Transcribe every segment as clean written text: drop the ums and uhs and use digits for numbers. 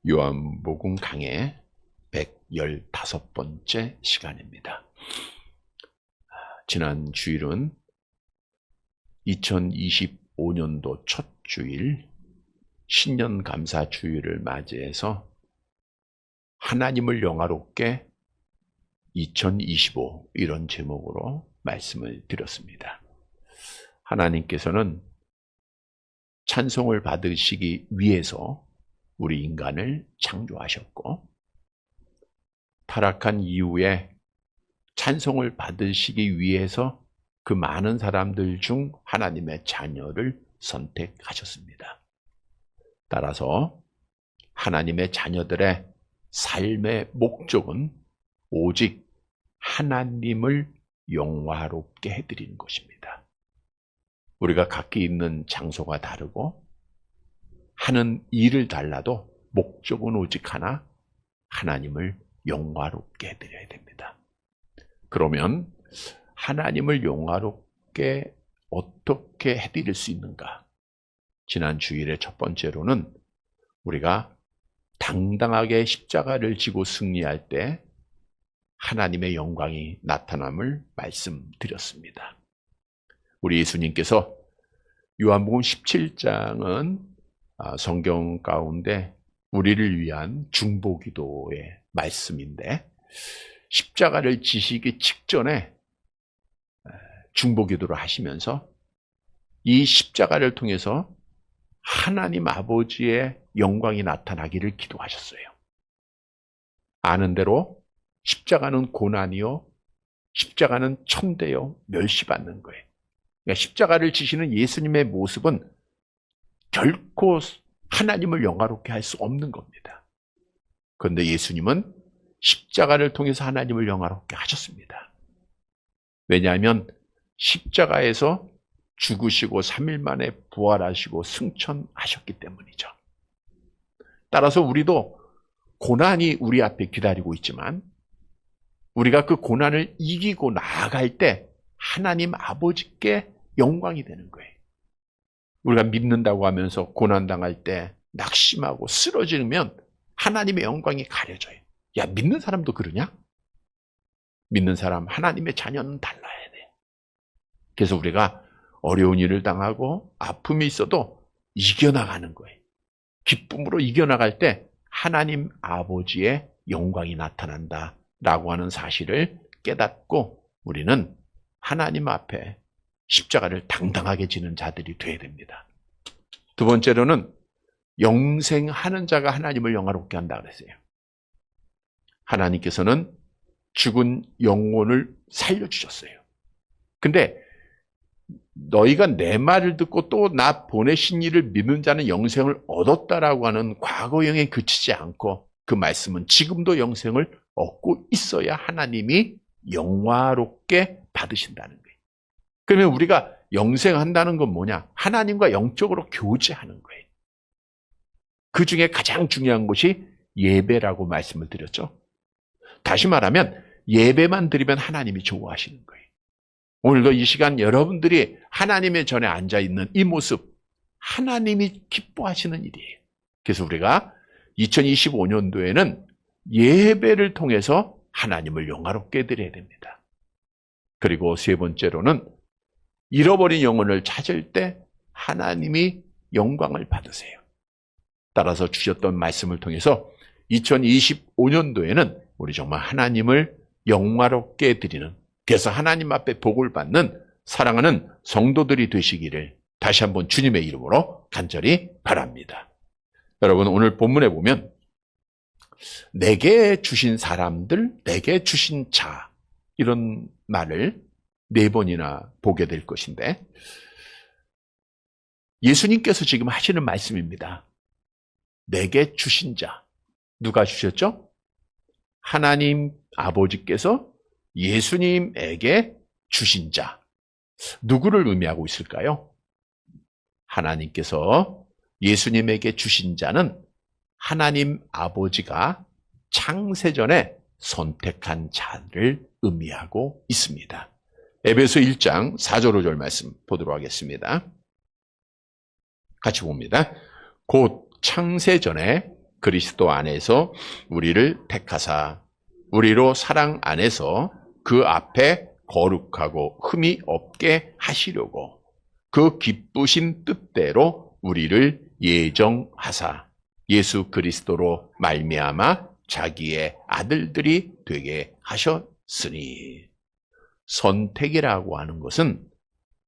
요한복음 강해 115번째 시간입니다. 지난 주일은 2025년도 첫 주일 신년 감사 주일을 맞이해서 하나님을 영화롭게 2025 이런 제목으로 말씀을 드렸습니다. 하나님께서는 찬송을 받으시기 위해서 우리 인간을 창조하셨고, 타락한 이후에 찬송을 받으시기 위해서 그 많은 사람들 중 하나님의 자녀를 선택하셨습니다. 따라서 하나님의 자녀들의 삶의 목적은 오직 하나님을 영화롭게 해드리는 것입니다. 우리가 각기 있는 장소가 다르고 하는 일을 달라도 목적은 오직 하나, 하나님을 영화롭게 해드려야 됩니다. 그러면 하나님을 영화롭게 어떻게 해드릴 수 있는가? 지난 주일의 첫 번째로는 우리가 당당하게 십자가를 지고 승리할 때 하나님의 영광이 나타남을 말씀드렸습니다. 우리 예수님께서 요한복음 17장은 성경 가운데 우리를 위한 중보기도의 말씀인데, 십자가를 지시기 직전에 중보기도를 하시면서 이 십자가를 통해서 하나님 아버지의 영광이 나타나기를 기도하셨어요. 아는 대로 십자가는 고난이요, 십자가는 천대요, 멸시받는 거예요. 그러니까 십자가를 지시는 예수님의 모습은 결코 하나님을 영화롭게 할 수 없는 겁니다. 그런데 예수님은 십자가를 통해서 하나님을 영화롭게 하셨습니다. 왜냐하면 십자가에서 죽으시고 3일 만에 부활하시고 승천하셨기 때문이죠. 따라서 우리도 고난이 우리 앞에 기다리고 있지만 우리가 그 고난을 이기고 나아갈 때 하나님 아버지께 영광이 되는 거예요. 우리가 믿는다고 하면서 고난당할 때 낙심하고 쓰러지면 하나님의 영광이 가려져요. 야, 믿는 사람도 그러냐? 믿는 사람, 하나님의 자녀는 달라야 돼. 그래서 우리가 어려운 일을 당하고 아픔이 있어도 이겨나가는 거예요. 기쁨으로 이겨나갈 때 하나님 아버지의 영광이 나타난다라고 하는 사실을 깨닫고 우리는 하나님 앞에 십자가를 당당하게 지는 자들이 되어야 됩니다. 두 번째로는 영생하는 자가 하나님을 영화롭게 한다 그랬어요. 하나님께서는 죽은 영혼을 살려주셨어요. 근데 너희가 내 말을 듣고 또 나 보내신 이를 믿는 자는 영생을 얻었다라고 하는 과거형에 그치지 않고 그 말씀은 지금도 영생을 얻고 있어야 하나님이 영화롭게 받으신다는 거예요. 그러면 우리가 영생한다는 건 뭐냐? 하나님과 영적으로 교제하는 거예요. 그 중에 가장 중요한 것이 예배라고 말씀을 드렸죠. 다시 말하면 예배만 드리면 하나님이 좋아하시는 거예요. 오늘도 이 시간 여러분들이 하나님의 전에 앉아있는 이 모습, 하나님이 기뻐하시는 일이에요. 그래서 우리가 2025년도에는 예배를 통해서 하나님을 영화롭게 해드려야 됩니다. 그리고 세 번째로는 잃어버린 영혼을 찾을 때 하나님이 영광을 받으세요. 따라서 주셨던 말씀을 통해서 2025년도에는 우리 정말 하나님을 영화롭게 드리는, 그래서 하나님 앞에 복을 받는 사랑하는 성도들이 되시기를 다시 한번 주님의 이름으로 간절히 바랍니다. 여러분, 오늘 본문에 보면 내게 주신 사람들, 내게 주신 자, 이런 말을 4번이나 보게 될 것인데, 예수님께서 지금 하시는 말씀입니다. 내게 주신 자, 누가 주셨죠? 하나님 아버지께서 예수님에게 주신 자, 누구를 의미하고 있을까요? 하나님께서 예수님에게 주신 자는 하나님 아버지가 창세전에 선택한 자를 의미하고 있습니다. 에베소 1장 4절 5절 말씀 보도록 하겠습니다. 같이 봅니다. 곧 창세전에 그리스도 안에서 우리를 택하사 우리로 사랑 안에서 그 앞에 거룩하고 흠이 없게 하시려고 그 기쁘신 뜻대로 우리를 예정하사 예수 그리스도로 말미암아 자기의 아들들이 되게 하셨으니. 선택이라고 하는 것은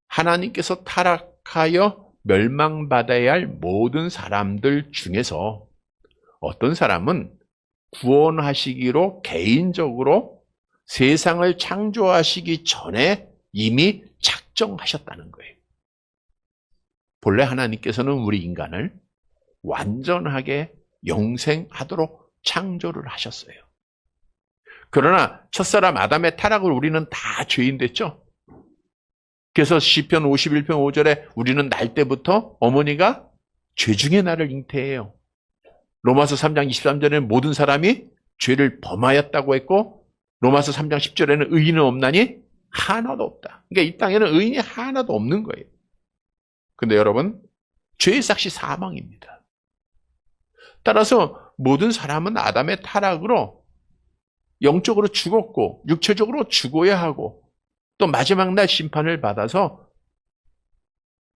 하나님께서 타락하여 멸망받아야 할 모든 사람들 중에서 어떤 사람은 구원하시기로 개인적으로 세상을 창조하시기 전에 이미 작정하셨다는 거예요. 본래 하나님께서는 우리 인간을 완전하게 영생하도록 창조를 하셨어요. 그러나 첫사람 아담의 타락을 우리는 다 죄인 됐죠. 그래서 시편 51편 5절에 우리는 날 때부터 어머니가 죄 중에 나를 잉태해요. 로마서 3장 23절에는 모든 사람이 죄를 범하였다고 했고 로마서 3장 10절에는 의인은 없나니 하나도 없다. 그러니까 이 땅에는 의인이 하나도 없는 거예요. 근데 여러분, 죄의 삭시 사망입니다. 따라서 모든 사람은 아담의 타락으로 영적으로 죽었고 육체적으로 죽어야 하고 또 마지막 날 심판을 받아서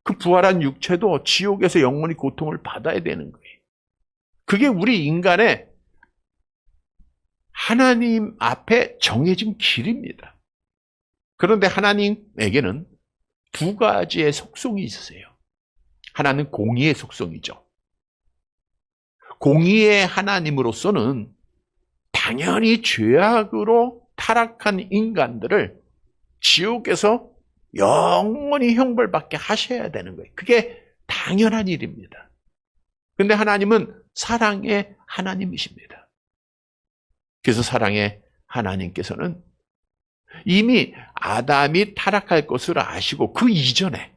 그 부활한 육체도 지옥에서 영원히 고통을 받아야 되는 거예요. 그게 우리 인간의 하나님 앞에 정해진 길입니다. 그런데 하나님에게는 두 가지의 속성이 있으세요. 하나는 공의의 속성이죠. 공의의 하나님으로서는 당연히 죄악으로 타락한 인간들을 지옥에서 영원히 형벌받게 하셔야 되는 거예요. 그게 당연한 일입니다. 그런데 하나님은 사랑의 하나님이십니다. 그래서 사랑의 하나님께서는 이미 아담이 타락할 것을 아시고 그 이전에,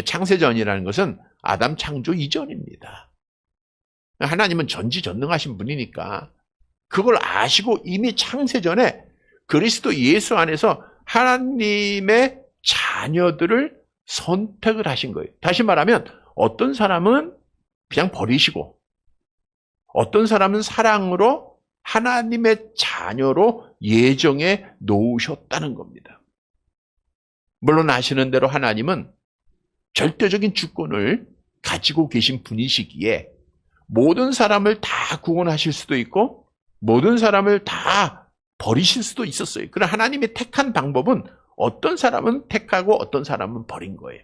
창세전이라는 것은 아담 창조 이전입니다. 하나님은 전지전능하신 분이니까 그걸 아시고 이미 창세전에 그리스도 예수 안에서 하나님의 자녀들을 선택을 하신 거예요. 다시 말하면 어떤 사람은 그냥 버리시고 어떤 사람은 사랑으로 하나님의 자녀로 예정해 놓으셨다는 겁니다. 물론 아시는 대로 하나님은 절대적인 주권을 가지고 계신 분이시기에 모든 사람을 다 구원하실 수도 있고 모든 사람을 다 버리실 수도 있었어요. 그러나 하나님이 택한 방법은 어떤 사람은 택하고 어떤 사람은 버린 거예요.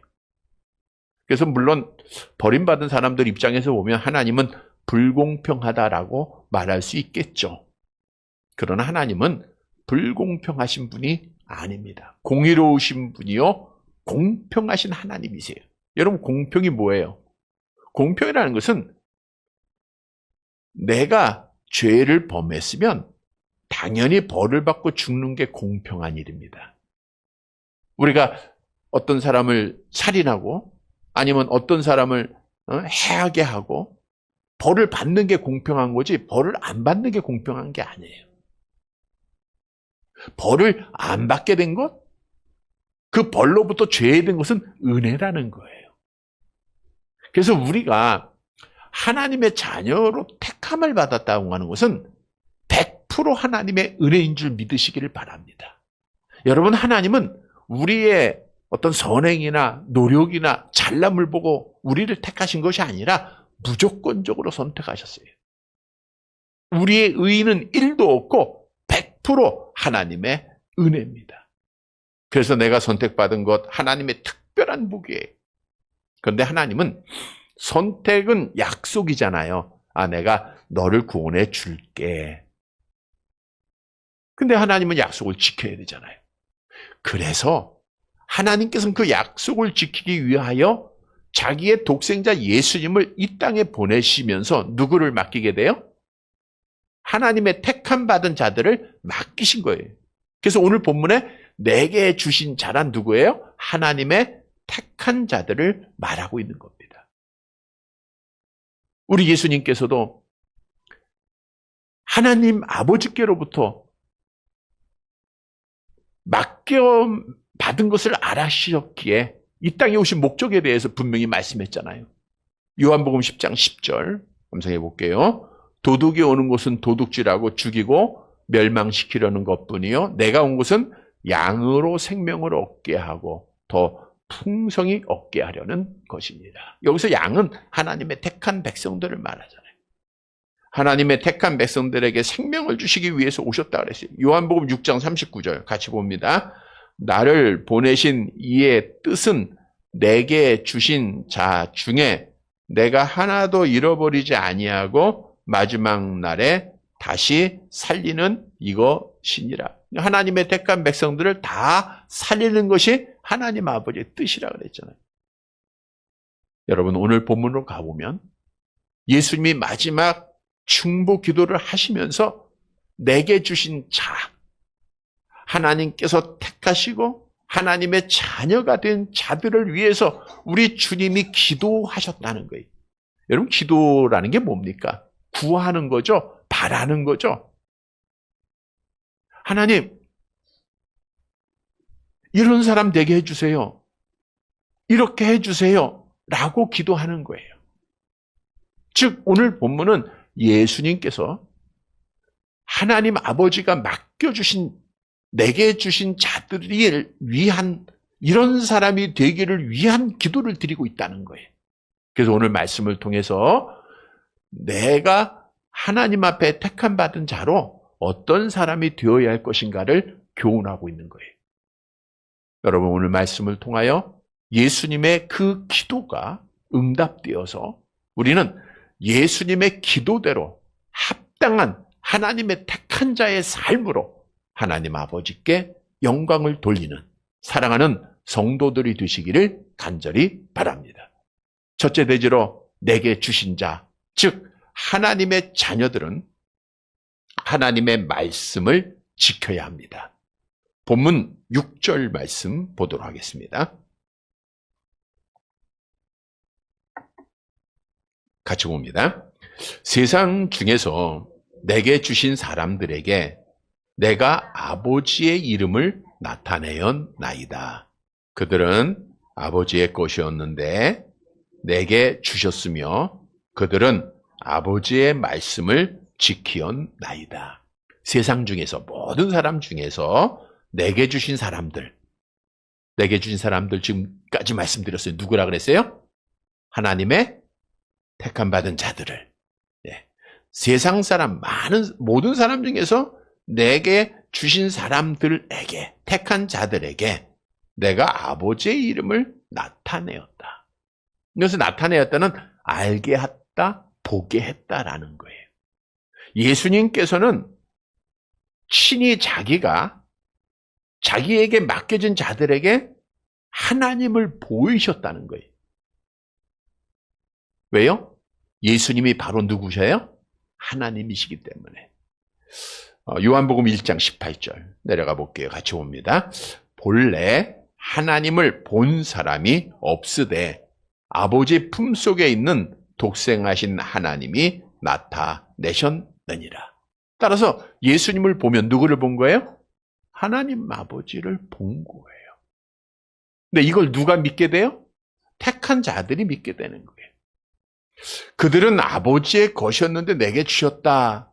그래서 물론 버림받은 사람들 입장에서 보면 하나님은 불공평하다라고 말할 수 있겠죠. 그러나 하나님은 불공평하신 분이 아닙니다. 공의로우신 분이요 공평하신 하나님이세요. 여러분, 공평이 뭐예요? 공평이라는 것은 내가 죄를 범했으면 당연히 벌을 받고 죽는 게 공평한 일입니다. 우리가 어떤 사람을 살인하고 아니면 어떤 사람을 해하게 하고 벌을 받는 게 공평한 거지 벌을 안 받는 게 공평한 게 아니에요. 벌을 안 받게 된 것, 그 벌로부터 죄된 것은 은혜라는 거예요. 그래서 우리가 하나님의 자녀로 택함을 받았다고 하는 것은 100% 하나님의 은혜인 줄 믿으시기를 바랍니다. 여러분, 하나님은 우리의 어떤 선행이나 노력이나 잘남을 보고 우리를 택하신 것이 아니라 무조건적으로 선택하셨어요. 우리의 의의는 1도 없고 100% 하나님의 은혜입니다. 그래서 내가 선택받은 것 하나님의 특별한 복이에요. 그런데 하나님은 선택은 약속이잖아요. 내가 너를 구원해 줄게. 근데 하나님은 약속을 지켜야 되잖아요. 그래서 하나님께서는 그 약속을 지키기 위하여 자기의 독생자 예수님을 이 땅에 보내시면서 누구를 맡기게 돼요? 하나님의 택함 받은 자들을 맡기신 거예요. 그래서 오늘 본문에 내게 주신 자란 누구예요? 하나님의 택한 자들을 말하고 있는 겁니다. 우리 예수님께서도 하나님 아버지께로부터 맡겨받은 것을 알아주셨기에 이 땅에 오신 목적에 대해서 분명히 말씀했잖아요. 요한복음 10장 10절 감상해 볼게요. 도둑이 오는 곳은 도둑질하고 죽이고 멸망시키려는 것뿐이요. 내가 온 곳은 양으로 생명을 얻게 하고 더 풍성히 얻게 하려는 것입니다. 여기서 양은 하나님의 택한 백성들을 말하잖아요. 하나님의 택한 백성들에게 생명을 주시기 위해서 오셨다 그랬어요. 요한복음 6장 39절 같이 봅니다. 나를 보내신 이의 뜻은 내게 주신 자 중에 내가 하나도 잃어버리지 아니하고 마지막 날에 다시 살리는 이것이니라. 하나님의 택한 백성들을 다 살리는 것이 하나님 아버지의 뜻이라 그랬잖아요. 여러분 오늘 본문으로 가보면 예수님이 마지막 중보 기도를 하시면서 내게 주신 자, 하나님께서 택하시고 하나님의 자녀가 된 자들을 위해서 우리 주님이 기도하셨다는 거예요. 여러분 기도라는 게 뭡니까? 구하는 거죠. 바라는 거죠. 하나님, 이런 사람 되게 해주세요. 이렇게 해주세요. 라고 기도하는 거예요. 즉 오늘 본문은 예수님께서 하나님 아버지가 맡겨주신 내게 주신 자들을 위한 이런 사람이 되기를 위한 기도를 드리고 있다는 거예요. 그래서 오늘 말씀을 통해서 내가 하나님 앞에 택함 받은 자로 어떤 사람이 되어야 할 것인가를 교훈하고 있는 거예요. 여러분 오늘 말씀을 통하여 예수님의 그 기도가 응답되어서 우리는 예수님의 기도대로 합당한 하나님의 택한 자의 삶으로 하나님 아버지께 영광을 돌리는 사랑하는 성도들이 되시기를 간절히 바랍니다. 첫째 대지로 내게 주신 자, 즉 하나님의 자녀들은 하나님의 말씀을 지켜야 합니다. 본문 6절 말씀 보도록 하겠습니다. 같이 봅니다. 세상 중에서 내게 주신 사람들에게 내가 아버지의 이름을 나타내었나이다. 그들은 아버지의 것이었는데 내게 주셨으며 그들은 아버지의 말씀을 지키었나이다. 세상 중에서 모든 사람 중에서 내게 주신 사람들 지금까지 말씀드렸어요. 누구라 그랬어요? 하나님의 택함 받은 자들을. 세상 사람 모든 사람 중에서 내게 주신 사람들에게 택한 자들에게 내가 아버지의 이름을 나타내었다. 그래서 나타내었다는 알게 했다, 보게 했다라는 거예요. 예수님께서는 친히 자기에게 맡겨진 자들에게 하나님을 보이셨다는 거예요. 왜요? 예수님이 바로 누구셔요? 하나님이시기 때문에. 요한복음 1장 18절 내려가 볼게요. 같이 봅니다. 본래 하나님을 본 사람이 없으되 아버지 품속에 있는 독생하신 하나님이 나타내셨느니라. 따라서 예수님을 보면 누구를 본 거예요? 하나님 아버지를 본 거예요. 근데 이걸 누가 믿게 돼요? 택한 자들이 믿게 되는 거예요. 그들은 아버지의 것이었는데 내게 주셨다.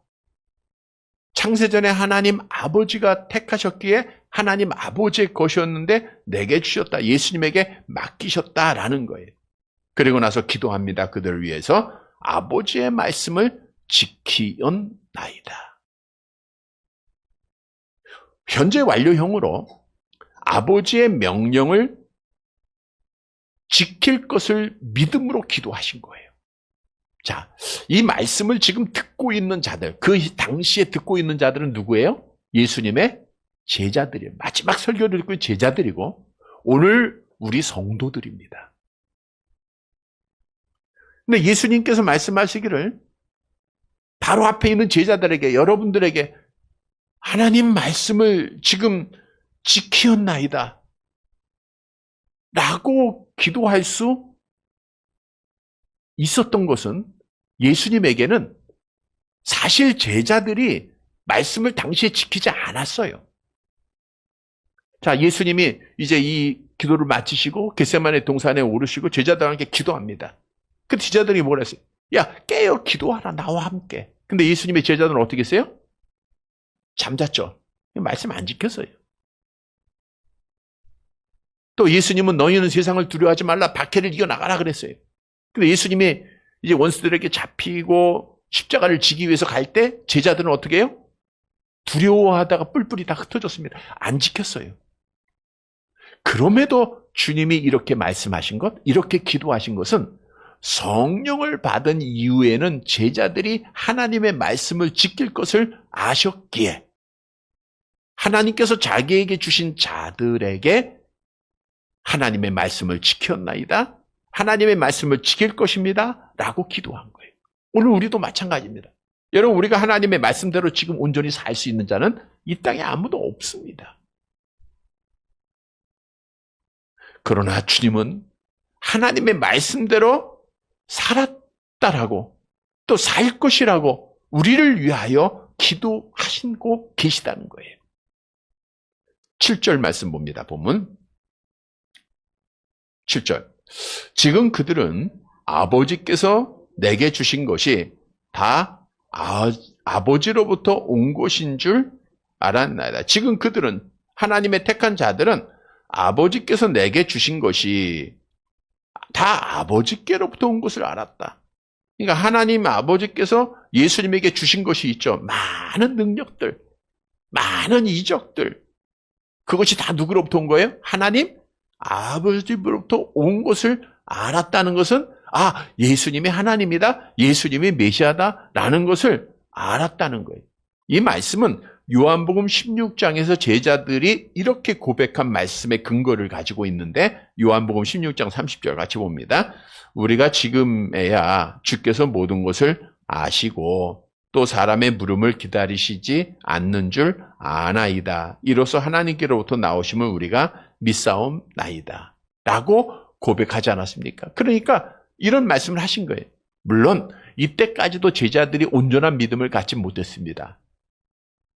창세전에 하나님 아버지가 택하셨기에 하나님 아버지의 것이었는데 내게 주셨다. 예수님에게 맡기셨다라는 거예요. 그리고 나서 기도합니다. 그들을 위해서 아버지의 말씀을 지키었나이다. 현재 완료형으로 아버지의 명령을 지킬 것을 믿음으로 기도하신 거예요. 자, 이 말씀을 지금 듣고 있는 자들, 그 당시에 듣고 있는 자들은 누구예요? 예수님의 제자들이에요. 마지막 설교를 듣고 있는 제자들이고 오늘 우리 성도들입니다. 근데 예수님께서 말씀하시기를 바로 앞에 있는 제자들에게, 여러분들에게 하나님 말씀을 지금 지키었나이다 라고 기도할 수 있었던 것은 예수님에게는 사실 제자들이 말씀을 당시에 지키지 않았어요. 자, 예수님이 이제 이 기도를 마치시고 겟세마네 동산에 오르시고 제자들과 함께 기도합니다. 그 제자들이 뭐라 했어요? 야, 깨어 기도하라, 나와 함께. 근데 예수님의 제자들은 어떻게 했어요? 잠잤죠. 말씀 안 지켰어요. 또 예수님은 너희는 세상을 두려워하지 말라, 박해를 이겨나가라 그랬어요. 근데 예수님이 이제 원수들에게 잡히고 십자가를 지기 위해서 갈 때 제자들은 어떻게 해요? 두려워하다가 뿔뿔이 다 흩어졌습니다. 안 지켰어요. 그럼에도 주님이 이렇게 말씀하신 것, 이렇게 기도하신 것은 성령을 받은 이후에는 제자들이 하나님의 말씀을 지킬 것을 아셨기에 하나님께서 자기에게 주신 자들에게 하나님의 말씀을 지켰나이다. 하나님의 말씀을 지킬 것입니다. 라고 기도한 거예요. 오늘 우리도 마찬가지입니다. 여러분, 우리가 하나님의 말씀대로 지금 온전히 살 수 있는 자는 이 땅에 아무도 없습니다. 그러나 주님은 하나님의 말씀대로 살았다라고 또 살 것이라고 우리를 위하여 기도하시고 계시다는 거예요. 7절 말씀 봅니다. 보면 7절. 지금 그들은 아버지께서 내게 주신 것이 다 아버지로부터 온 것인 줄 알았나이다. 지금 그들은, 하나님의 택한 자들은 아버지께서 내게 주신 것이 다 아버지께로부터 온 것을 알았다. 그러니까 하나님 아버지께서 예수님에게 주신 것이 있죠. 많은 능력들, 많은 이적들. 그것이 다 누구로부터 온 거예요? 하나님 아버지로부터 온 것을 알았다는 것은 예수님이 하나님이다, 예수님이 메시아다라는 것을 알았다는 거예요. 이 말씀은 요한복음 16장에서 제자들이 이렇게 고백한 말씀의 근거를 가지고 있는데 요한복음 16장 30절 같이 봅니다. 우리가 지금에야 주께서 모든 것을 아시고 또 사람의 물음을 기다리시지 않는 줄 아나이다. 이로써 하나님께로부터 나오심을 우리가 믿사옵나이다. 라고 고백하지 않았습니까? 그러니까 이런 말씀을 하신 거예요. 물론 이때까지도 제자들이 온전한 믿음을 갖지 못했습니다.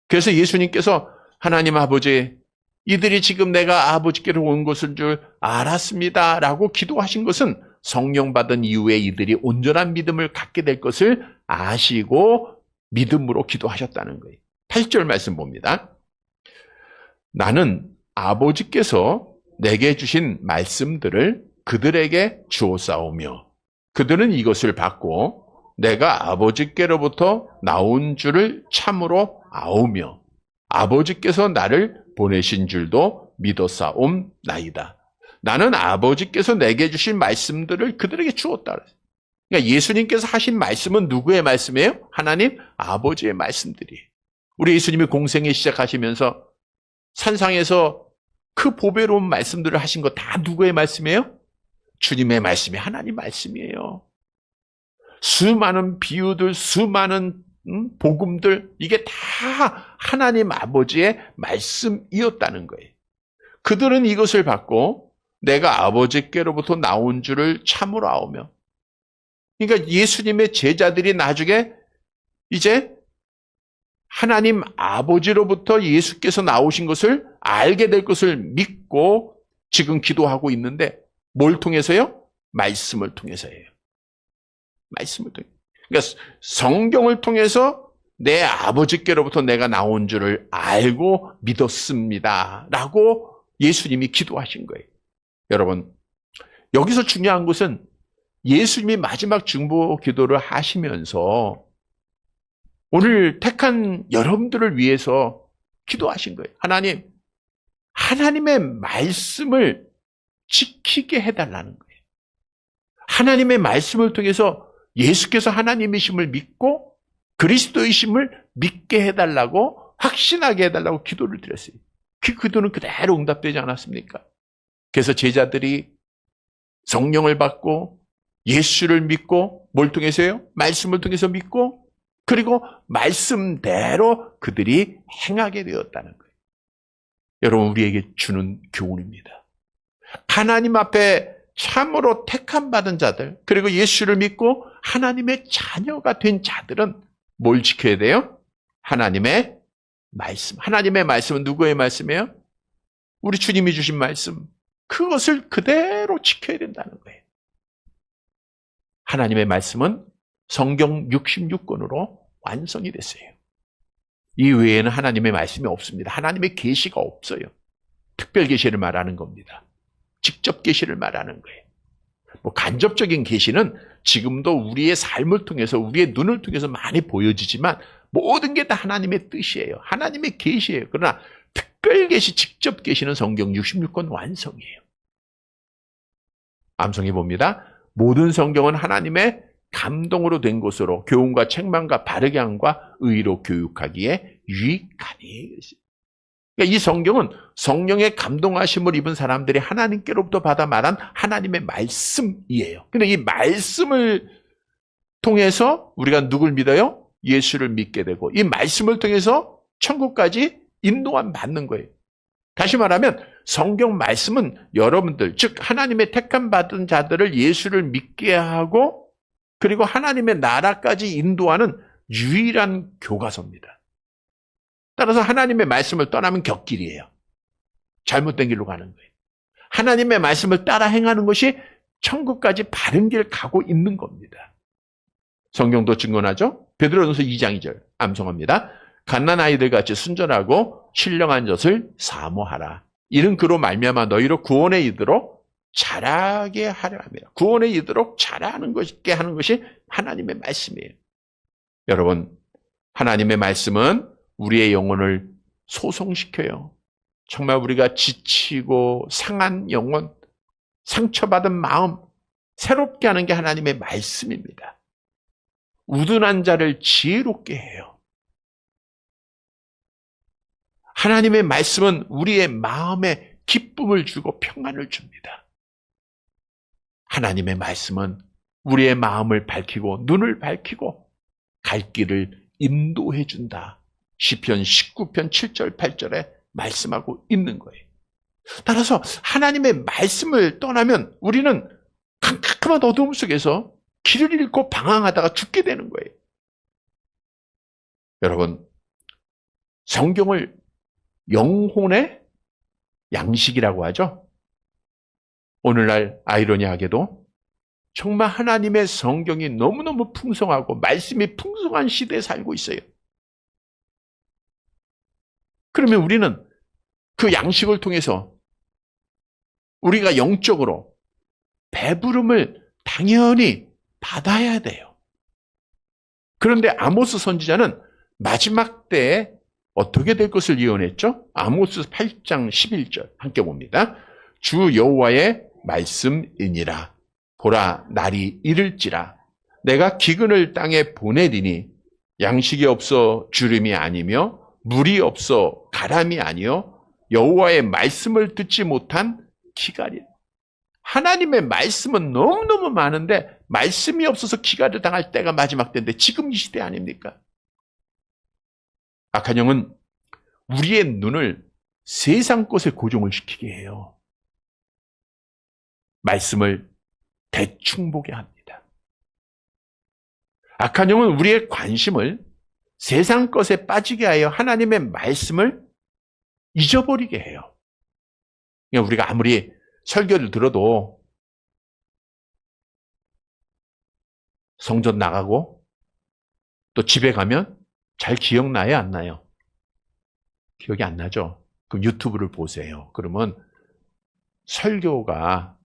그래서 예수님께서 하나님 아버지, 이들이 지금 내가 아버지께로 온 것인 줄 알았습니다. 라고 기도하신 것은 성령 받은 이후에 이들이 온전한 믿음을 갖게 될 것을 아시고 믿음으로 기도하셨다는 거예요. 8절 말씀 봅니다. 나는 아버지께서 내게 주신 말씀들을 그들에게 주었사오며 그들은 이것을 받고 내가 아버지께로부터 나온 줄을 참으로 아오며 아버지께서 나를 보내신 줄도 믿었사옵나이다. 나는 아버지께서 내게 주신 말씀들을 그들에게 주었다. 그러니까 예수님께서 하신 말씀은 누구의 말씀이에요? 하나님 아버지의 말씀들이에요. 우리 예수님이 공생애 시작하시면서 산상에서 그 보배로운 말씀들을 하신 거 다 누구의 말씀이에요? 주님의 말씀이 하나님 말씀이에요. 수많은 비유들, 수많은 복음들, 이게 다 하나님 아버지의 말씀이었다는 거예요. 그들은 이것을 받고 내가 아버지께로부터 나온 줄을 참으로 아오며, 그러니까 예수님의 제자들이 나중에 이제 하나님 아버지로부터 예수께서 나오신 것을 알게 될 것을 믿고 지금 기도하고 있는데 뭘 통해서요? 말씀을 통해서예요. 말씀을 통해. 그러니까 성경을 통해서 내 아버지께로부터 내가 나온 줄을 알고 믿었습니다. 라고 예수님이 기도하신 거예요. 여러분, 여기서 중요한 것은 예수님이 마지막 중보 기도를 하시면서 오늘 택한 여러분들을 위해서 기도하신 거예요. 하나님, 하나님의 말씀을 지키게 해달라는 거예요. 하나님의 말씀을 통해서 예수께서 하나님이심을 믿고 그리스도이심을 믿게 해달라고, 확신하게 해달라고 기도를 드렸어요. 그 기도는 그대로 응답되지 않았습니까? 그래서 제자들이 성령을 받고 예수를 믿고 뭘 통해서요? 말씀을 통해서 믿고 그리고 말씀대로 그들이 행하게 되었다는 거예요. 여러분, 우리에게 주는 교훈입니다. 하나님 앞에 참으로 택함 받은 자들, 그리고 예수를 믿고 하나님의 자녀가 된 자들은 뭘 지켜야 돼요? 하나님의 말씀. 하나님의 말씀은 누구의 말씀이에요? 우리 주님이 주신 말씀. 그것을 그대로 지켜야 된다는 거예요. 하나님의 말씀은 성경 66권으로 완성이 됐어요. 이 외에는 하나님의 말씀이 없습니다. 하나님의 계시가 없어요. 특별 계시를 말하는 겁니다. 직접 계시를 말하는 거예요. 뭐 간접적인 계시는 지금도 우리의 삶을 통해서 우리의 눈을 통해서 많이 보여지지만 모든 게 다 하나님의 뜻이에요. 하나님의 계시예요. 그러나 특별 계시, 직접 계시는 성경 66권 완성이에요. 암송해 봅니다. 모든 성경은 하나님의 감동으로 된 것으로 교훈과 책망과 바르게 함과 의로 교육하기에 유익하니. 그러니까 이 성경은 성령의 감동하심을 입은 사람들이 하나님께로부터 받아 말한 하나님의 말씀이에요. 근데 이 말씀을 통해서 우리가 누굴 믿어요? 예수를 믿게 되고 이 말씀을 통해서 천국까지 인도함 받는 거예요. 다시 말하면 성경 말씀은 여러분들, 즉 하나님의 택함 받은 자들을 예수를 믿게 하고 그리고 하나님의 나라까지 인도하는 유일한 교과서입니다. 따라서 하나님의 말씀을 떠나면 격길이에요. 잘못된 길로 가는 거예요. 하나님의 말씀을 따라 행하는 것이 천국까지 바른 길 가고 있는 겁니다. 성경도 증언하죠. 베드로전서 2장 2절 암송합니다. 갓난 아이들 같이 순전하고 신령한 젖을 사모하라. 이는 그로 말미암아 너희로 구원에 이르도록 자라게 하려 합니다. 구원에 이르도록 자라는 것있게 하는 것이 하나님의 말씀이에요. 여러분, 하나님의 말씀은 우리의 영혼을 소송시켜요. 정말 우리가 지치고 상한 영혼, 상처받은 마음 새롭게 하는 게 하나님의 말씀입니다. 우둔한 자를 지혜롭게 해요. 하나님의 말씀은 우리의 마음에 기쁨을 주고 평안을 줍니다. 하나님의 말씀은 우리의 마음을 밝히고 눈을 밝히고 갈 길을 인도해 준다. 시편 19편 7절 8절에 말씀하고 있는 거예요. 따라서 하나님의 말씀을 떠나면 우리는 캄캄한 어두움 속에서 길을 잃고 방황하다가 죽게 되는 거예요. 여러분, 성경을 영혼의 양식이라고 하죠. 오늘날 아이러니하게도 정말 하나님의 성경이 너무너무 풍성하고 말씀이 풍성한 시대에 살고 있어요. 그러면 우리는 그 양식을 통해서 우리가 영적으로 배부름을 당연히 받아야 돼요. 그런데 아모스 선지자는 마지막 때에 어떻게 될 것을 예언했죠? 아모스 8장 11절 함께 봅니다. 주 여호와의 말씀이니라. 보라, 날이 이를지라. 내가 기근을 땅에 보내리니 양식이 없어 주림이 아니며 물이 없어 가람이 아니요 여호와의 말씀을 듣지 못한 기갈이라. 하나님의 말씀은 너무너무 많은데 말씀이 없어서 기갈을 당할 때가 마지막 때인데 지금 이 시대 아닙니까? 악한 영은 우리의 눈을 세상 것에 고정을 시키게 해요. 말씀을 대충 보게 합니다. 악한 영은 우리의 관심을 세상 것에 빠지게 하여 하나님의 말씀을 잊어버리게 해요. 그러니까 우리가 아무리 설교를 들어도 성전 나가고 또 집에 가면 잘 기억나요? 안 나요? 기억이 안 나죠? 그럼 유튜브를 보세요. 그러면 설교가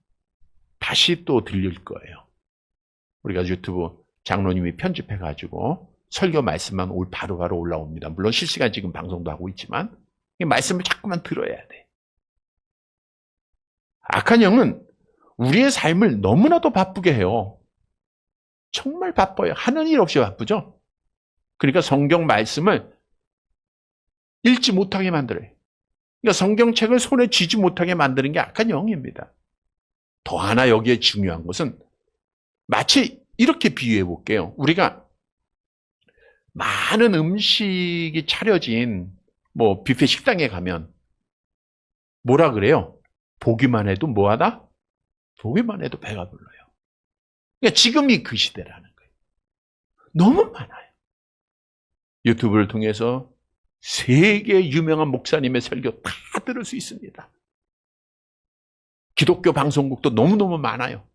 다시 또 들릴 거예요. 우리가 유튜브 장로님이 편집해가지고 설교 말씀만 바로바로 올라옵니다. 물론 실시간 지금 방송도 하고 있지만 이 말씀을 자꾸만 들어야 돼. 악한 영은 우리의 삶을 너무나도 바쁘게 해요. 정말 바빠요. 하는 일 없이 바쁘죠? 그러니까 성경 말씀을 읽지 못하게 만들어요. 그러니까 성경책을 손에 쥐지 못하게 만드는 게 악한 영입니다. 더 하나 여기에 중요한 것은 마치 이렇게 비유해 볼게요. 우리가 많은 음식이 차려진 뷔페 식당에 가면 뭐라 그래요? 보기만 해도 뭐하다? 보기만 해도 배가 불러요. 그러니까 지금이 그 시대라는 거예요. 너무 많아요. 유튜브를 통해서 세계 유명한 목사님의 설교 다 들을 수 있습니다. 기독교 방송국도 너무너무 많아요.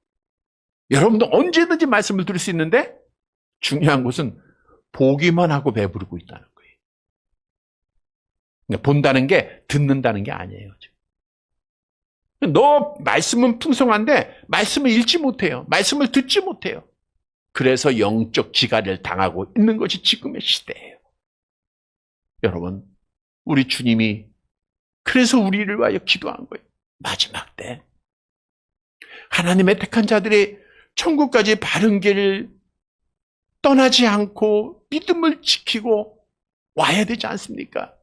여러분도 언제든지 말씀을 들을 수 있는데 중요한 것은 보기만 하고 배부르고 있다는 거예요. 그러니까 본다는 게 듣는다는 게 아니에요. 너 말씀은 풍성한데 말씀을 읽지 못해요. 말씀을 듣지 못해요. 그래서 영적 기갈을 당하고 있는 것이 지금의 시대예요. 여러분, 우리 주님이 그래서 우리를 위하여 기도한 거예요. 마지막 때 하나님의 택한 자들이 천국까지 바른 길을 떠나지 않고 믿음을 지키고 와야 되지 않습니까?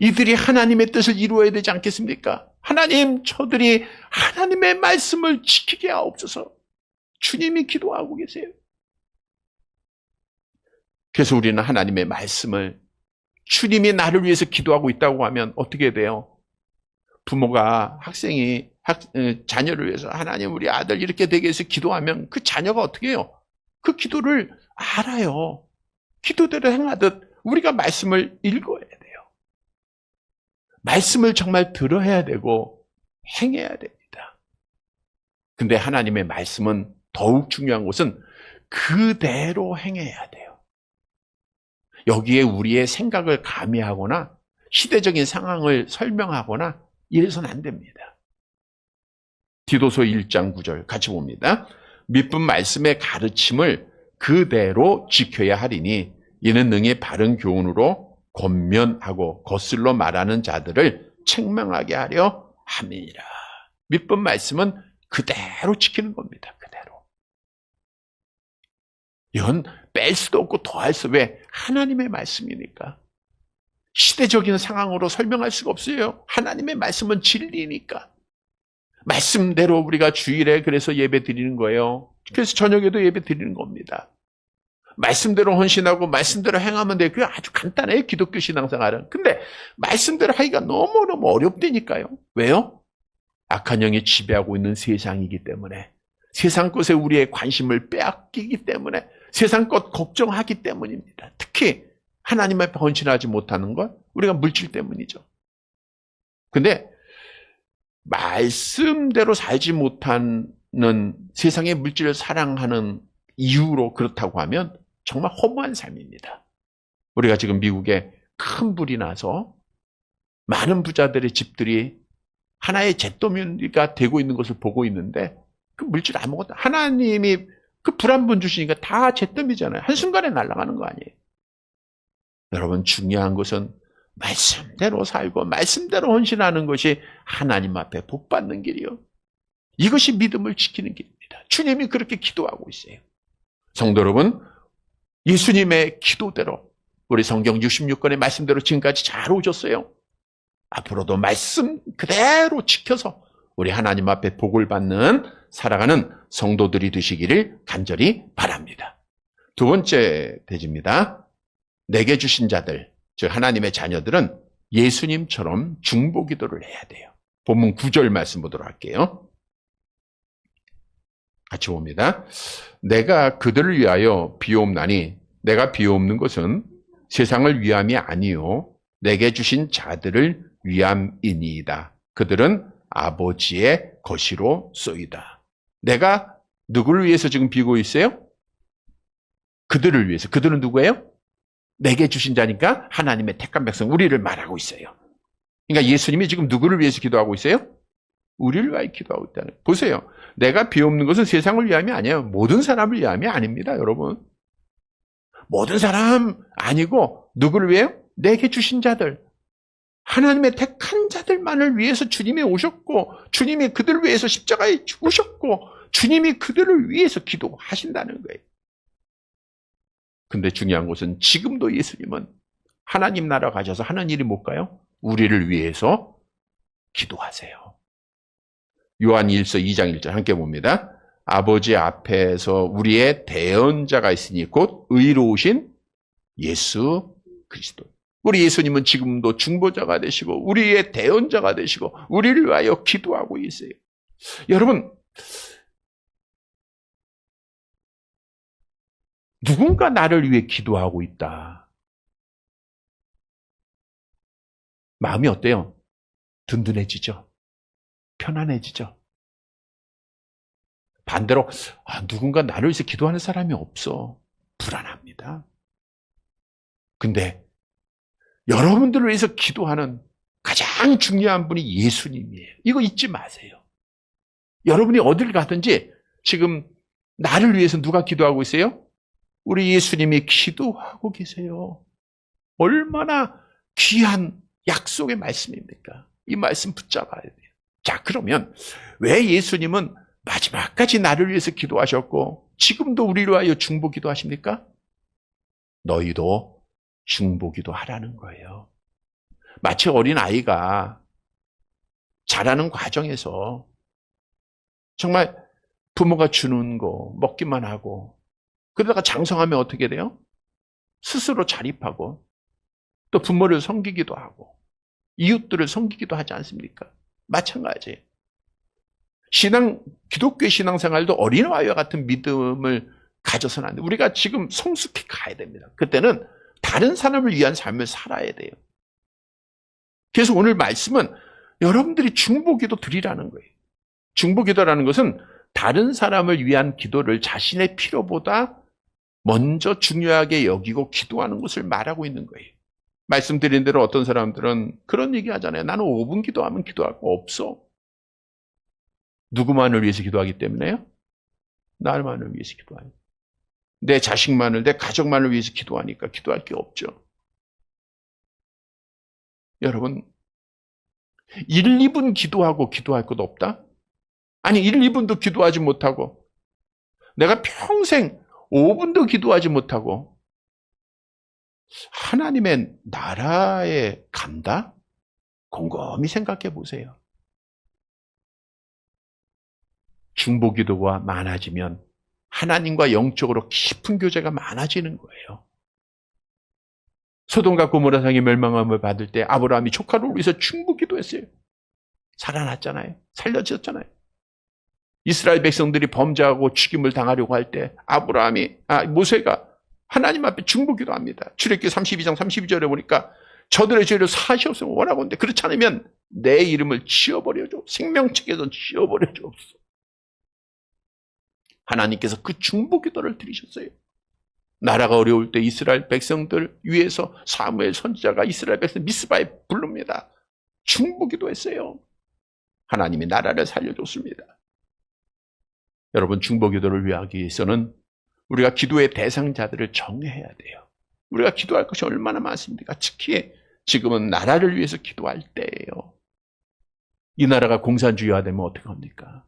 이들이 하나님의 뜻을 이루어야 되지 않겠습니까? 하나님, 저들이 하나님의 말씀을 지키게 하옵소서. 주님이 기도하고 계세요. 그래서 우리는 하나님의 말씀을, 주님이 나를 위해서 기도하고 있다고 하면 어떻게 돼요? 부모가 자녀를 위해서 하나님 우리 아들 이렇게 되게 해서 기도하면 그 자녀가 어떻게 해요? 그 기도를 알아요. 기도대로 행하듯 우리가 말씀을 읽어야 돼요. 말씀을 정말 들어야 되고 행해야 됩니다. 근데 하나님의 말씀은 더욱 중요한 것은 그대로 행해야 돼요. 여기에 우리의 생각을 가미하거나 시대적인 상황을 설명하거나 이래서는 안 됩니다. 디도서 1장 9절 같이 봅니다. 믿은 말씀의 가르침을 그대로 지켜야 하리니 이는 능히 바른 교훈으로 권면하고 거슬러 말하는 자들을 책망하게 하려 함이니라. 믿은 말씀은 그대로 지키는 겁니다. 그대로. 이건 뺄 수도 없고 더할 수, 왜? 하나님의 말씀이니까. 시대적인 상황으로 설명할 수가 없어요. 하나님의 말씀은 진리니까. 말씀대로 우리가 주일에 그래서 예배 드리는 거예요. 그래서 저녁에도 예배 드리는 겁니다. 말씀대로 헌신하고 말씀대로 행하면 돼요. 그게 아주 간단해요. 기독교 신앙생활은. 근데 말씀대로 하기가 너무너무 어렵다니까요. 왜요? 악한 영이 지배하고 있는 세상이기 때문에, 세상 것에 우리의 관심을 빼앗기기 때문에, 세상 것 걱정하기 때문입니다. 특히 하나님 앞에 헌신하지 못하는 건 우리가 물질 때문이죠. 근데 말씀대로 살지 못하는 세상의 물질을 사랑하는 이유로 그렇다고 하면 정말 허무한 삶입니다. 우리가 지금 미국에 큰 불이 나서 많은 부자들의 집들이 하나의 잿더미가 되고 있는 것을 보고 있는데 그 물질 아무것도, 하나님이 그 불 한 번 주시니까 다 잿더미잖아요. 한순간에 날아가는 거 아니에요. 여러분, 중요한 것은 말씀대로 살고 말씀대로 헌신하는 것이 하나님 앞에 복 받는 길이요. 이것이 믿음을 지키는 길입니다. 주님이 그렇게 기도하고 있어요. 성도 여러분, 예수님의 기도대로 우리 성경 66권의 말씀대로 지금까지 잘 오셨어요. 앞으로도 말씀 그대로 지켜서 우리 하나님 앞에 복을 받는 살아가는 성도들이 되시기를 간절히 바랍니다. 두 번째 대지입니다. 내게 주신 자들, 즉 하나님의 자녀들은 예수님처럼 중보기도를 해야 돼요. 본문 9절 말씀 보도록 할게요. 같이 봅니다. 내가 그들을 위하여 비옵나니 내가 비옵는 것은 세상을 위함이 아니요 내게 주신 자들을 위함이니이다. 그들은 아버지의 것이로 쏘이다. 내가 누구를 위해서 지금 비고 있어요? 그들을 위해서. 그들은 누구예요? 내게 주신 자니까 하나님의 택한 백성, 우리를 말하고 있어요. 그러니까 예수님이 지금 누구를 위해서 기도하고 있어요? 우리를 위하여 기도하고 있다는 거예요. 보세요. 내가 비옵는 것은 세상을 위함이 아니에요. 모든 사람을 위함이 아닙니다, 여러분. 모든 사람 아니고 누구를 위해요? 내게 주신 자들. 하나님의 택한 자들만을 위해서 주님이 오셨고, 주님이 그들을 위해서 십자가에 죽으셨고, 주님이 그들을 위해서 기도하신다는 거예요. 근데 중요한 것은 지금도 예수님은 하나님 나라 가셔서 하는 일이 뭘까요? 우리를 위해서 기도하세요. 요한 1서 2장 1절 함께 봅니다. 아버지 앞에서 우리의 대언자가 있으니 곧 의로우신 예수 그리스도. 우리 예수님은 지금도 중보자가 되시고 우리의 대언자가 되시고 우리를 위하여 기도하고 있어요. 여러분, 누군가 나를 위해 기도하고 있다. 마음이 어때요? 든든해지죠? 편안해지죠? 반대로 누군가 나를 위해서 기도하는 사람이 없어. 불안합니다. 근데 여러분들을 위해서 기도하는 가장 중요한 분이 예수님이에요. 이거 잊지 마세요. 여러분이 어딜 가든지 지금 나를 위해서 누가 기도하고 있어요? 우리 예수님이 기도하고 계세요. 얼마나 귀한 약속의 말씀입니까? 이 말씀 붙잡아야 돼요. 자, 그러면 왜 예수님은 마지막까지 나를 위해서 기도하셨고 지금도 우리를 위하여 중보기도 하십니까? 너희도 중보기도 하라는 거예요. 마치 어린아이가 자라는 과정에서 정말 부모가 주는 거 먹기만 하고 그러다가 장성하면 어떻게 돼요? 스스로 자립하고 또 부모를 섬기기도 하고 이웃들을 섬기기도 하지 않습니까? 마찬가지예요. 기독교의 신앙생활도 어린아이와 같은 믿음을 가져서는 안 돼요. 우리가 지금 성숙해 가야 됩니다. 그때는 다른 사람을 위한 삶을 살아야 돼요. 그래서 오늘 말씀은 여러분들이 중보기도 드리라는 거예요. 중보기도라는 것은 다른 사람을 위한 기도를 자신의 필요보다 먼저 중요하게 여기고 기도하는 것을 말하고 있는 거예요. 말씀드린 대로 어떤 사람들은 그런 얘기 하잖아요. 나는 5분 기도하면 기도할 거 없어. 누구만을 위해서 기도하기 때문에요? 나만을 위해서 기도하니까. 내 자식만을, 내 가족만을 위해서 기도하니까 기도할 게 없죠. 여러분, 1, 2분 기도하고 기도할 것 없다? 아니, 1, 2분도 기도하지 못하고 내가 평생 5분도 기도하지 못하고 하나님의 나라에 간다? 곰곰이 생각해 보세요. 중보기도가 많아지면 하나님과 영적으로 깊은 교제가 많아지는 거예요. 소돔과 고모라 성이 멸망함을 받을 때 아브라함이 조카를 위해서 중보기도했어요. 살아났잖아요. 살려졌잖아요. 이스라엘 백성들이 범죄하고 죽임을 당하려고 할 때 모세가 하나님 앞에 중보기도합니다. 출애굽기 32장 32절에 보니까 저들의 죄를 사하시옵소서 원하건대 그렇지 않으면 내 이름을 지워버려줘. 생명책에서 지워버려 주옵소서. 하나님께서 그 중보기도를 드리셨어요. 나라가 어려울 때 이스라엘 백성들 위해서 사무엘 선지자가 이스라엘 백성 미스바에 부릅니다. 중보기도했어요. 하나님이 나라를 살려줬습니다. 여러분, 중보기도를 위하기 위해서는 우리가 기도의 대상자들을 정해야 돼요. 우리가 기도할 것이 얼마나 많습니까? 특히 지금은 나라를 위해서 기도할 때예요. 이 나라가 공산주의화되면 어떡합니까?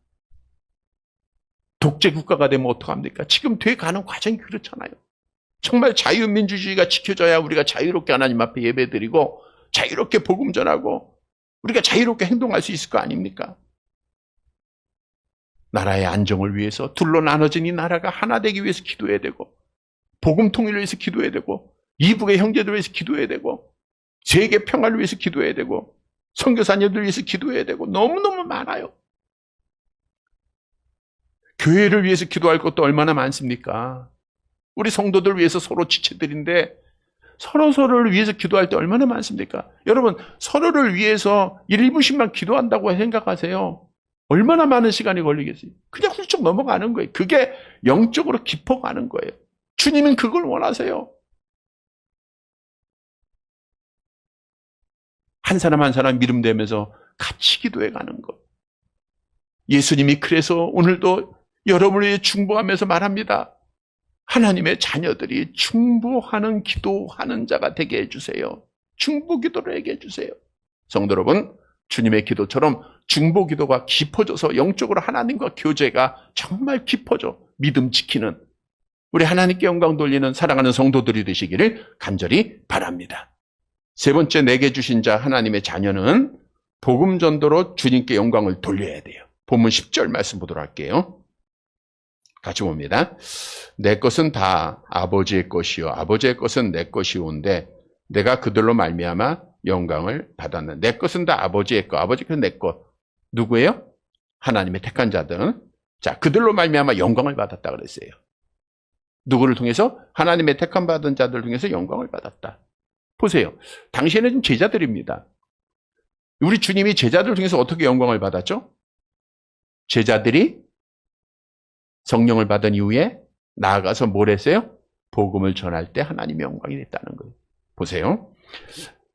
독재국가가 되면 어떡합니까? 지금 돼가는 과정이 그렇잖아요. 정말 자유민주주의가 지켜져야 우리가 자유롭게 하나님 앞에 예배드리고 자유롭게 복음 전하고 우리가 자유롭게 행동할 수 있을 거 아닙니까? 나라의 안정을 위해서 둘로 나눠진 이 나라가 하나 되기 위해서 기도해야 되고 복음 통일을 위해서 기도해야 되고 이북의 형제들을 위해서 기도해야 되고 세계 평화를 위해서 기도해야 되고 선교사님들을 위해서 기도해야 되고 너무너무 많아요. 교회를 위해서 기도할 것도 얼마나 많습니까? 우리 성도들 위해서 서로 지체들인데 서로를 위해서 기도할 때 얼마나 많습니까? 여러분, 서로를 위해서 1, 2분씩만 기도한다고 생각하세요. 얼마나 많은 시간이 걸리겠어요? 그냥 훌쩍 넘어가는 거예요. 그게 영적으로 깊어가는 거예요. 주님은 그걸 원하세요. 한 사람 한 사람 믿음되면서 같이 기도해가는 것. 예수님이 그래서 오늘도 여러분을 위해 중보하면서 말합니다. 하나님의 자녀들이 중보하는 기도하는 자가 되게 해주세요. 중보 기도를 하게 해주세요. 성도 여러분, 주님의 기도처럼 중보 기도가 깊어져서 영적으로 하나님과 교제가 정말 깊어져 믿음 지키는 우리 하나님께 영광 돌리는 사랑하는 성도들이 되시기를 간절히 바랍니다. 세 번째, 내게 주신 자 하나님의 자녀는 복음 전도로 주님께 영광을 돌려야 돼요. 본문 10절 말씀 보도록 할게요. 같이 봅니다. 내 것은 다 아버지의 것이요 아버지의 것은 내 것이온데 내가 그들로 말미암아 영광을 받았네. 내 것은 다 아버지의 것, 아버지 것은 내 것. 누구예요? 하나님의 택한 자들은. 자, 그들로 말미암아 영광을 받았다 그랬어요. 누구를 통해서? 하나님의 택한 받은 자들을 통해서 영광을 받았다. 보세요. 당시에는 제자들입니다. 우리 주님이 제자들을 통해서 어떻게 영광을 받았죠? 제자들이 성령을 받은 이후에 나아가서 뭘 했어요? 복음을 전할 때 하나님의 영광이 됐다는 거예요. 보세요.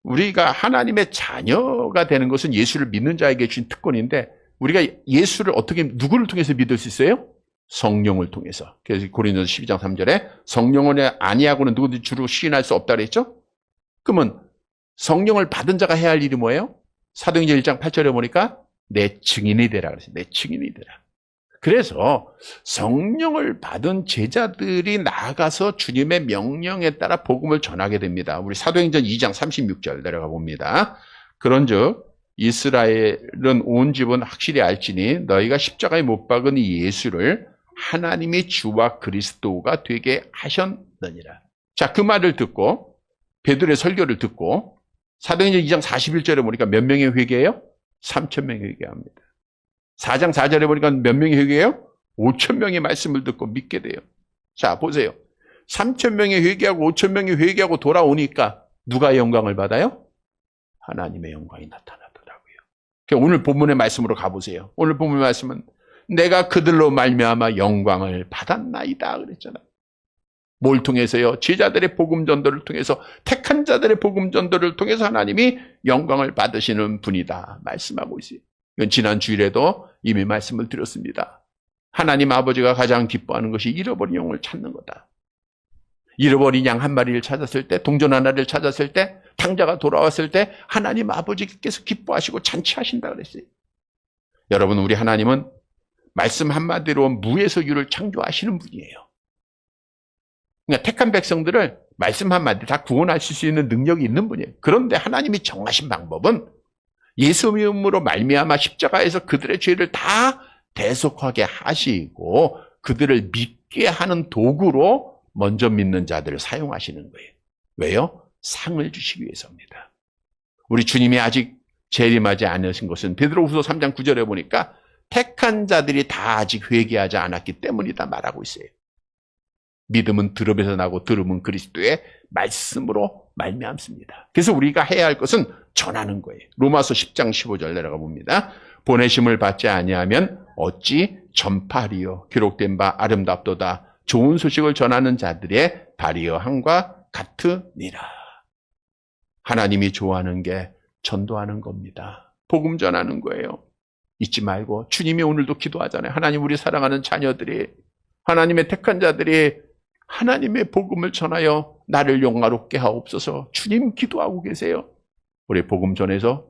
우리가 하나님의 자녀가 되는 것은 예수를 믿는 자에게 주신 특권인데 우리가 예수를 어떻게 누구를 통해서 믿을 수 있어요? 성령을 통해서. 그래서 고린도서 12장 3절에 성령을 아니하고는 누구든지 주로 시인할 수 없다 그랬죠? 그러면 성령을 받은 자가 해야 할 일이 뭐예요? 사도행전 1장 8절에 보니까 내 증인이 되라 그랬어요. 내 증인이 되라. 그래서 성령을 받은 제자들이 나아가서 주님의 명령에 따라 복음을 전하게 됩니다. 우리 사도행전 2장 36절 내려가 봅니다. 그런즉 이스라엘은 온 집은 확실히 알지니 너희가 십자가에 못 박은 이 예수를 하나님이 주와 그리스도가 되게 하셨느니라. 자, 그 말을 듣고 베드로의 설교를 듣고 사도행전 2장 41절에 보니까 몇 명이 회개해요? 3천 명이 회개합니다. 4장 4절에 보니까 몇 명이 회개해요? 5천 명의 말씀을 듣고 믿게 돼요. 자, 보세요. 3천 명이 회개하고 5천 명이 회개하고 돌아오니까 누가 영광을 받아요? 하나님의 영광이 나타나더라고요. 그러니까 오늘 본문의 말씀으로 가보세요. 오늘 본문의 말씀은 내가 그들로 말미암아 영광을 받았나이다 그랬잖아요. 뭘 통해서요? 제자들의 복음 전도를 통해서, 택한 자들의 복음 전도를 통해서 하나님이 영광을 받으시는 분이다 말씀하고 있어요. 이건 지난 주일에도 이미 말씀을 드렸습니다. 하나님 아버지가 가장 기뻐하는 것이 잃어버린 영을 찾는 거다. 잃어버린 양 한 마리를 찾았을 때, 동전 하나를 찾았을 때, 탕자가 돌아왔을 때 하나님 아버지께서 기뻐하시고 잔치하신다 그랬어요. 여러분, 우리 하나님은 말씀 한마디로 무에서 유를 창조하시는 분이에요. 그러니까 택한 백성들을 말씀 한마디 다 구원하실 수 있는 능력이 있는 분이에요. 그런데 하나님이 정하신 방법은 예수님으로 말미암아 십자가에서 그들의 죄를 다 대속하게 하시고 그들을 믿게 하는 도구로 먼저 믿는 자들을 사용하시는 거예요. 왜요? 상을 주시기 위해서입니다. 우리 주님이 아직 재림하지 않으신 것은 베드로후서 3장 9절에 보니까 택한 자들이 다 아직 회개하지 않았기 때문이다 말하고 있어요. 믿음은 들음에서 나고 들음은 그리스도의 말씀으로 말미암습니다. 그래서 우리가 해야 할 것은 전하는 거예요. 로마서 10장 15절 내려가 봅니다. 보내심을 받지 아니하면 어찌 전파리요 기록된 바 아름답도다 좋은 소식을 전하는 자들의 발이여함과 같으니라. 하나님이 좋아하는 게 전도하는 겁니다. 복음 전하는 거예요. 잊지 말고 주님이 오늘도 기도하잖아요. 하나님, 우리 사랑하는 자녀들이, 하나님의 택한 자들이 하나님의 복음을 전하여 나를 영화롭게 하옵소서. 주님 기도하고 계세요. 우리 복음 전해서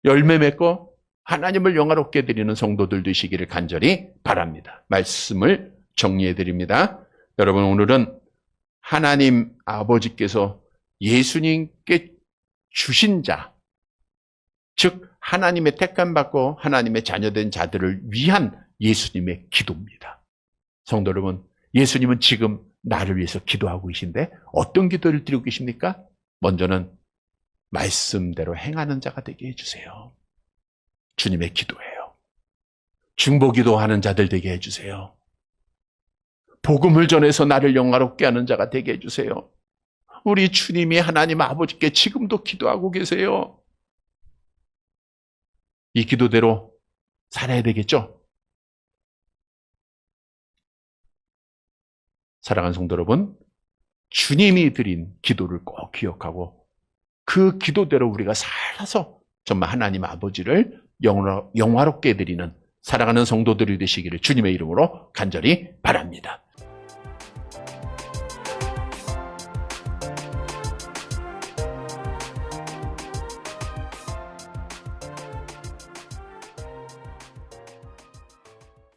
열매 맺고 하나님을 영화롭게 드리는 성도들 되시기를 간절히 바랍니다. 말씀을 정리해 드립니다. 여러분, 오늘은 하나님 아버지께서 예수님께 주신 자, 즉 하나님의 택함 받고 하나님의 자녀된 자들을 위한 예수님의 기도입니다. 성도 여러분, 예수님은 지금 나를 위해서 기도하고 계신데 어떤 기도를 드리고 계십니까? 먼저는 말씀대로 행하는 자가 되게 해주세요. 주님의 기도예요. 중보기도하는 자들 되게 해주세요. 복음을 전해서 나를 영화롭게 하는 자가 되게 해주세요. 우리 주님이 하나님 아버지께 지금도 기도하고 계세요. 이 기도대로 살아야 되겠죠? 사랑하는 성도 여러분, 주님이 드린 기도를 꼭 기억하고 그 기도대로 우리가 살아서 정말 하나님 아버지를 영화롭게 드리는 사랑하는 성도들이 되시기를 주님의 이름으로 간절히 바랍니다.